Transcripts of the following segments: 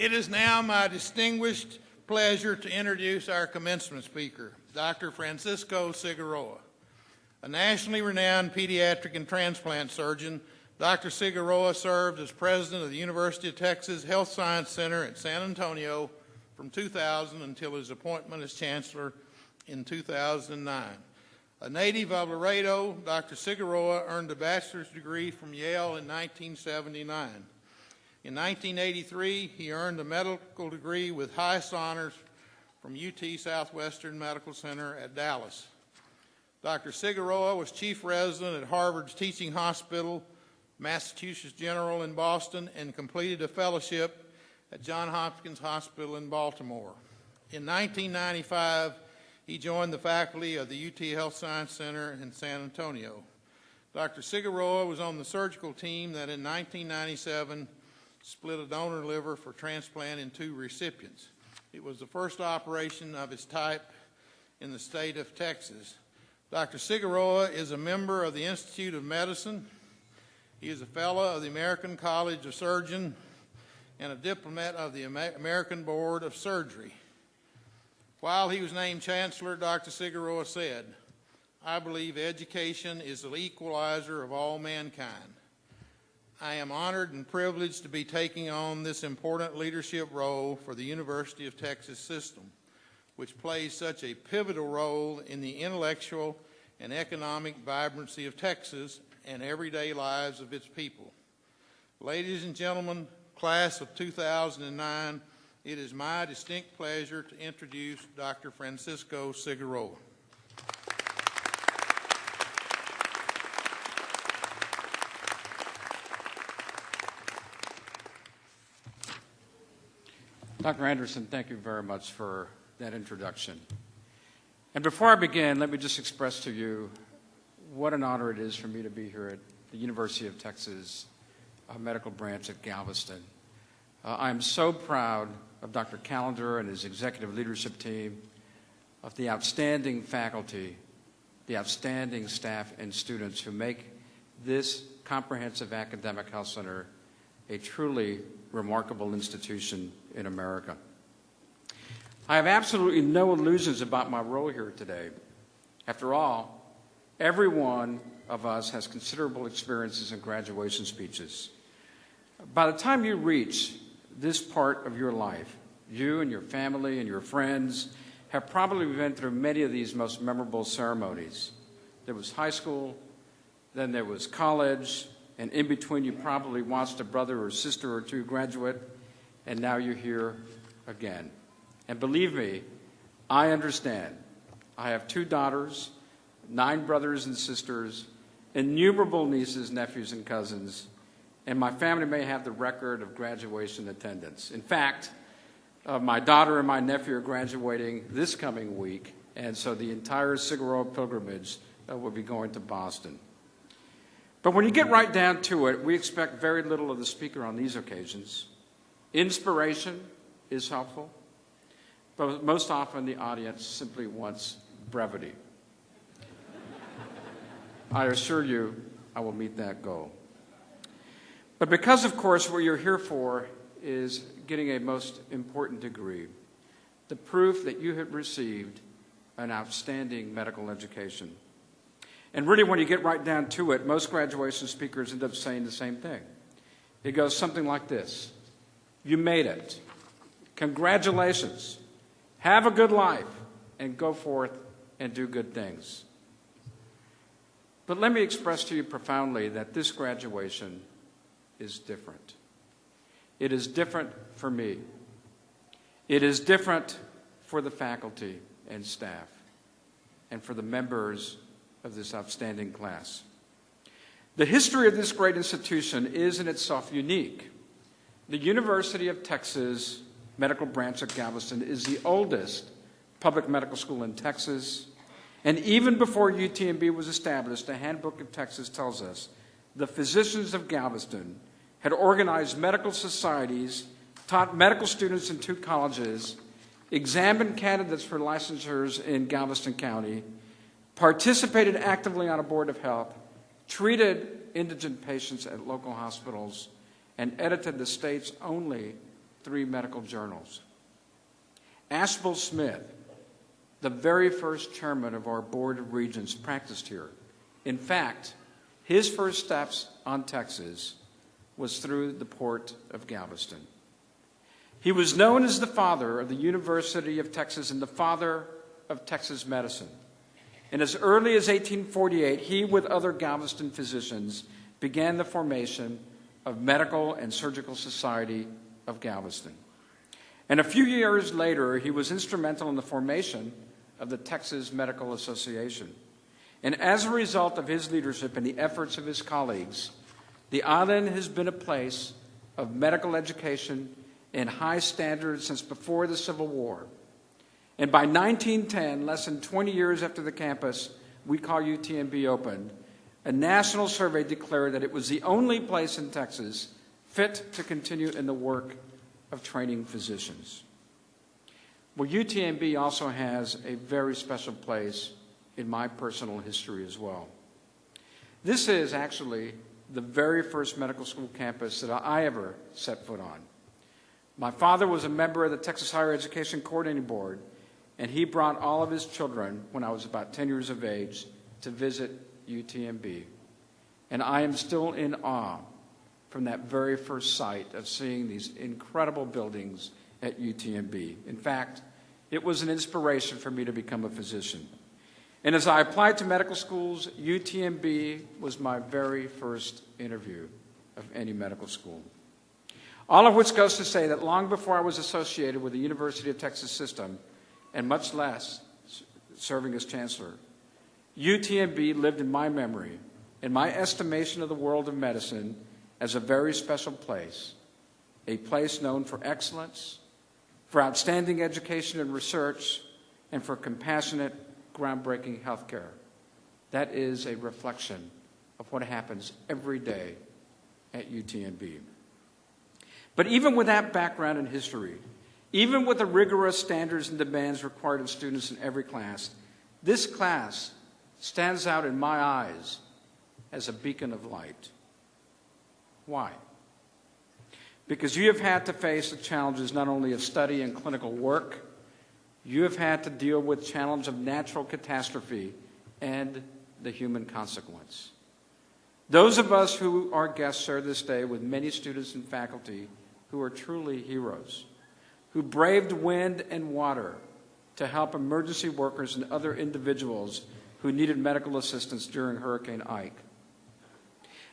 It is now my distinguished pleasure to introduce our commencement speaker, Dr. Francisco Cigarroa. A nationally renowned pediatric and transplant surgeon, Dr. Cigarroa served as president of the University of Texas Health Science Center at San Antonio from 2000 until his appointment as chancellor in 2009. A native of Laredo, Dr. Cigarroa earned a bachelor's degree from Yale in 1979. In 1983, he earned a medical degree with highest honors from UT Southwestern Medical Center at Dallas. Dr. Cigarroa was chief resident at Harvard's Teaching Hospital, Massachusetts General in Boston, and completed a fellowship at Johns Hopkins Hospital in Baltimore. In 1995, he joined the faculty of the UT Health Science Center in San Antonio. Dr. Cigarroa was on the surgical team that in 1997 split a donor liver for transplant in 2 recipients. It was the first operation of its type in the state of Texas. Dr. Cigarroa is a member of the Institute of Medicine. He is a fellow of the American College of Surgeons and a diplomat of the American Board of Surgery. While he was named chancellor, Dr. Cigarroa said, "I believe education is the equalizer of all mankind. I am honored and privileged to be taking on this important leadership role for the University of Texas system, which plays such a pivotal role in the intellectual and economic vibrancy of Texas and everyday lives of its people. Ladies and gentlemen, class of 2009, it is my distinct pleasure to introduce Dr. Francisco Cigarroa." Dr. Anderson, thank you very much for that introduction. And before I begin, let me just express to you what an honor it is for me to be here at the University of Texas Medical Branch at Galveston. I am so proud of Dr. Callender and his executive leadership team, of the outstanding faculty, the outstanding staff and students who make this comprehensive academic health center a truly remarkable institution in America. I have absolutely no illusions about my role here today. After all, every one of us has considerable experiences in graduation speeches. By the time you reach this part of your life, you and your family and your friends have probably been through many of these most memorable ceremonies. There was high school, then there was college, and in between you probably watched a brother or sister or two graduate, and now you're here again. And believe me, I understand. I have 2 daughters, 9 brothers and sisters, innumerable nieces, nephews, and cousins, and my family may have the record of graduation attendance. In fact, my daughter and my nephew are graduating this coming week, and so the entire Cigarroa pilgrimage will be going to Boston. But when you get right down to it, we expect very little of the speaker on these occasions. Inspiration is helpful, but most often the audience simply wants brevity. I assure you I will meet that goal. But because, of course, what you're here for is getting a most important degree, the proof that you have received an outstanding medical education. And really, when you get right down to it, most graduation speakers end up saying the same thing. It goes something like this: "You made it. Congratulations. Have a good life, and go forth and do good things." But let me express to you profoundly that this graduation is different. It is different for me. It is different for the faculty and staff, and for the members of this outstanding class. The history of this great institution is in itself unique. The University of Texas Medical Branch at Galveston is the oldest public medical school in Texas, and even before UTMB was established, the Handbook of Texas tells us the physicians of Galveston had organized medical societies, taught medical students in 2 colleges, examined candidates for licensures in Galveston County, participated actively on a board of health, treated indigent patients at local hospitals, and edited the state's only 3 medical journals. Ashbel Smith, the very first chairman of our Board of Regents, practiced here. In fact, his first steps on Texas was through the port of Galveston. He was known as the father of the University of Texas and the father of Texas medicine. And as early as 1848, he, with other Galveston physicians, began the formation of Medical and Surgical Society of Galveston. And a few years later, he was instrumental in the formation of the Texas Medical Association. And as a result of his leadership and the efforts of his colleagues, the island has been a place of medical education and high standards since before the Civil War. And by 1910, less than 20 years after the campus we call UTMB opened, a national survey declared that it was the only place in Texas fit to continue in the work of training physicians. Well, UTMB also has a very special place in my personal history as well. This is actually the very first medical school campus that I ever set foot on. My father was a member of the Texas Higher Education Coordinating Board, and he brought all of his children, when I was about 10 years of age, to visit UTMB. And I am still in awe from that very first sight of seeing these incredible buildings at UTMB. In fact, it was an inspiration for me to become a physician. And as I applied to medical schools, UTMB was my very first interview of any medical school. All of which goes to say that long before I was associated with the University of Texas system, and much less serving as chancellor, UTMB lived in my memory, in my estimation of the world of medicine, as a very special place, a place known for excellence, for outstanding education and research, and for compassionate, groundbreaking health care. That is a reflection of what happens every day at UTMB. But even with that background in history, even with the rigorous standards and demands required of students in every class, this class stands out in my eyes as a beacon of light. Why? Because you have had to face the challenges not only of study and clinical work, you have had to deal with the challenge of natural catastrophe and the human consequence. Those of us who are guests here this day with many students and faculty who are truly heroes, who braved wind and water to help emergency workers and other individuals who needed medical assistance during Hurricane Ike.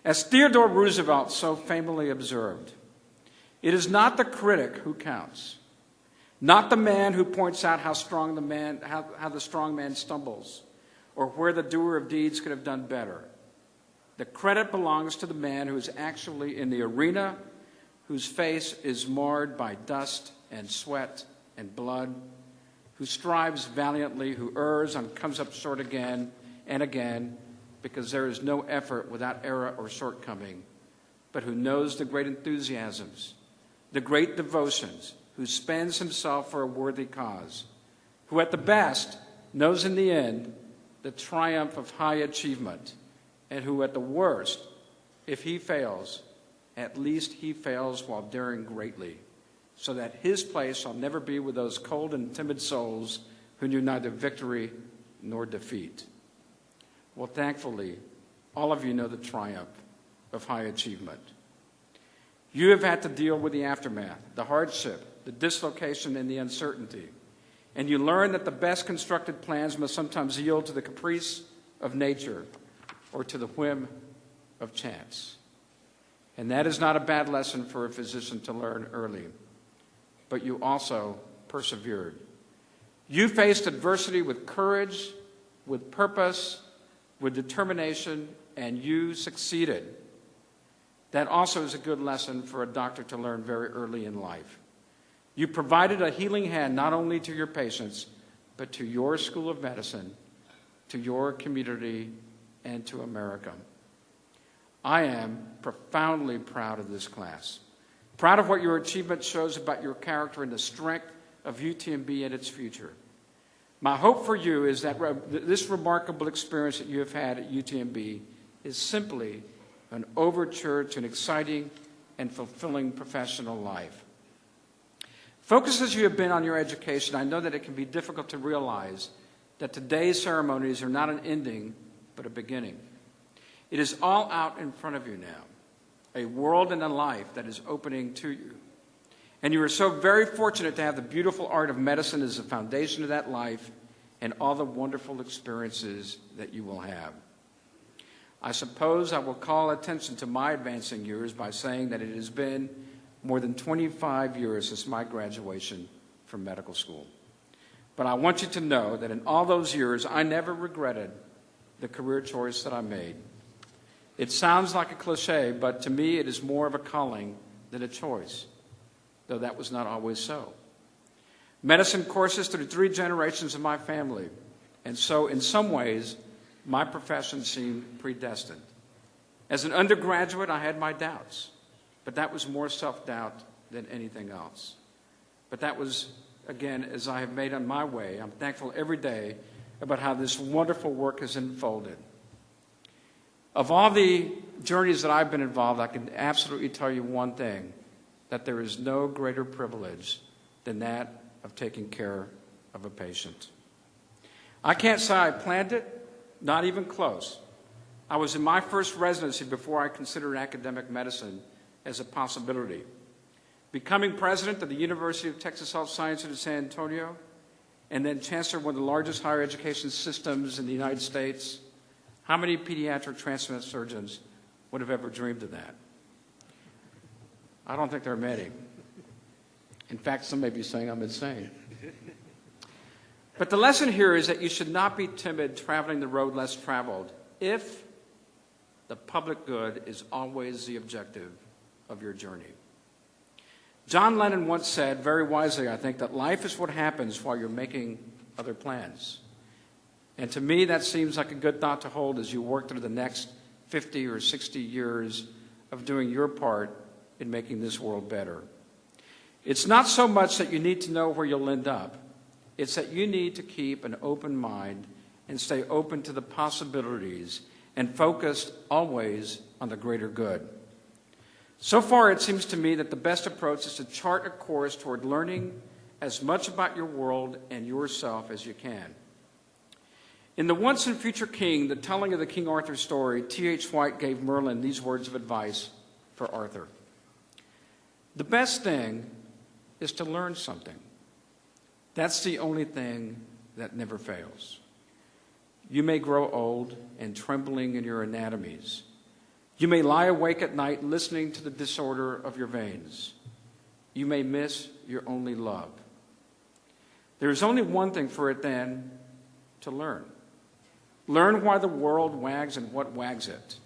As Theodore Roosevelt so famously observed, it is not the critic who counts, not the man who points out how the strong man stumbles, or where the doer of deeds could have done better. The credit belongs to the man who is actually in the arena, whose face is marred by dust and sweat and blood, who strives valiantly, who errs and comes up short again and again, because there is no effort without error or shortcoming, but who knows the great enthusiasms, the great devotions, who spends himself for a worthy cause, who at the best knows in the end the triumph of high achievement, and who at the worst, if he fails, at least he fails while daring greatly, so that his place shall never be with those cold and timid souls who knew neither victory nor defeat. Well, thankfully, all of you know the triumph of high achievement. You have had to deal with the aftermath, the hardship, the dislocation, and the uncertainty. And you learn that the best constructed plans must sometimes yield to the caprice of nature or to the whim of chance. And that is not a bad lesson for a physician to learn early. But you also persevered. You faced adversity with courage, with purpose, with determination, and you succeeded. That also is a good lesson for a doctor to learn very early in life. You provided a healing hand not only to your patients, but to your school of medicine, to your community, and to America. I am profoundly proud of this class, proud of what your achievement shows about your character and the strength of UTMB and its future. My hope for you is that this remarkable experience that you have had at UTMB is simply an overture to an exciting and fulfilling professional life. Focused as you have been on your education, I know that it can be difficult to realize that today's ceremonies are not an ending, but a beginning. It is all out in front of you now, a world and a life that is opening to you. And you are so very fortunate to have the beautiful art of medicine as the foundation of that life and all the wonderful experiences that you will have. I suppose I will call attention to my advancing years by saying that it has been more than 25 years since my graduation from medical school. But I want you to know that in all those years, I never regretted the career choice that I made. It sounds like a cliche, but to me it is more of a calling than a choice, though that was not always so. Medicine courses through 3 generations of my family, and so in some ways, my profession seemed predestined. As an undergraduate, I had my doubts, but that was more self-doubt than anything else. But that was, again, as I have made on my way, I'm thankful every day about how this wonderful work has unfolded. Of all the journeys that I've been involved, I can absolutely tell you one thing, that there is no greater privilege than that of taking care of a patient. I can't say I planned it, not even close. I was in my first residency before I considered academic medicine as a possibility. Becoming president of the University of Texas Health Sciences in San Antonio, and then chancellor of one of the largest higher education systems in the United States, how many pediatric transplant surgeons would have ever dreamed of that? I don't think there are many. In fact, some may be saying I'm insane. But the lesson here is that you should not be timid traveling the road less traveled if the public good is always the objective of your journey. John Lennon once said, very wisely, I think, that life is what happens while you're making other plans. And to me, that seems like a good thought to hold as you work through the next 50 or 60 years of doing your part in making this world better. It's not so much that you need to know where you'll end up. It's that you need to keep an open mind and stay open to the possibilities and focused always on the greater good. So far, it seems to me that the best approach is to chart a course toward learning as much about your world and yourself as you can. In The Once and Future King, the telling of the King Arthur story, T.H. White gave Merlin these words of advice for Arthur. The best thing is to learn something. That's the only thing that never fails. You may grow old and trembling in your anatomies. You may lie awake at night listening to the disorder of your veins. You may miss your only love. There is only one thing for it then, to learn. Learn why the world wags and what wags it.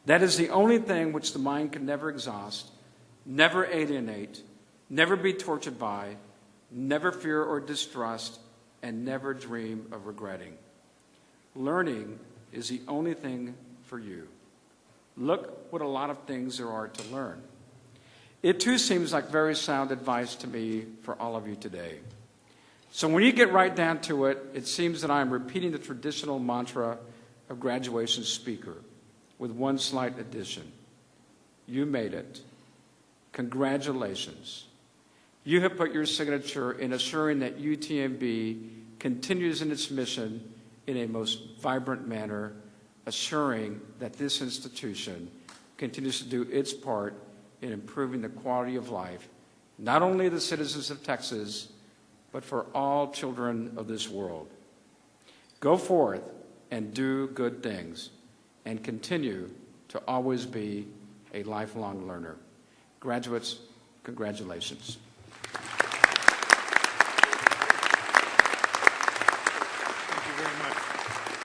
That is the only thing which the mind can never exhaust, never alienate, never be tortured by, never fear or distrust, and never dream of regretting. Learning is the only thing for you. Look what a lot of things there are to learn. It too seems like very sound advice to me for all of you today. So when you get right down to it, it seems that I am repeating the traditional mantra of graduation speaker with one slight addition. You made it. Congratulations. You have put your signature in assuring that UTMB continues in its mission in a most vibrant manner, assuring that this institution continues to do its part in improving the quality of life, not only of the citizens of Texas, but for all children of this world. Go forth and do good things, and continue to always be a lifelong learner. Graduates, congratulations.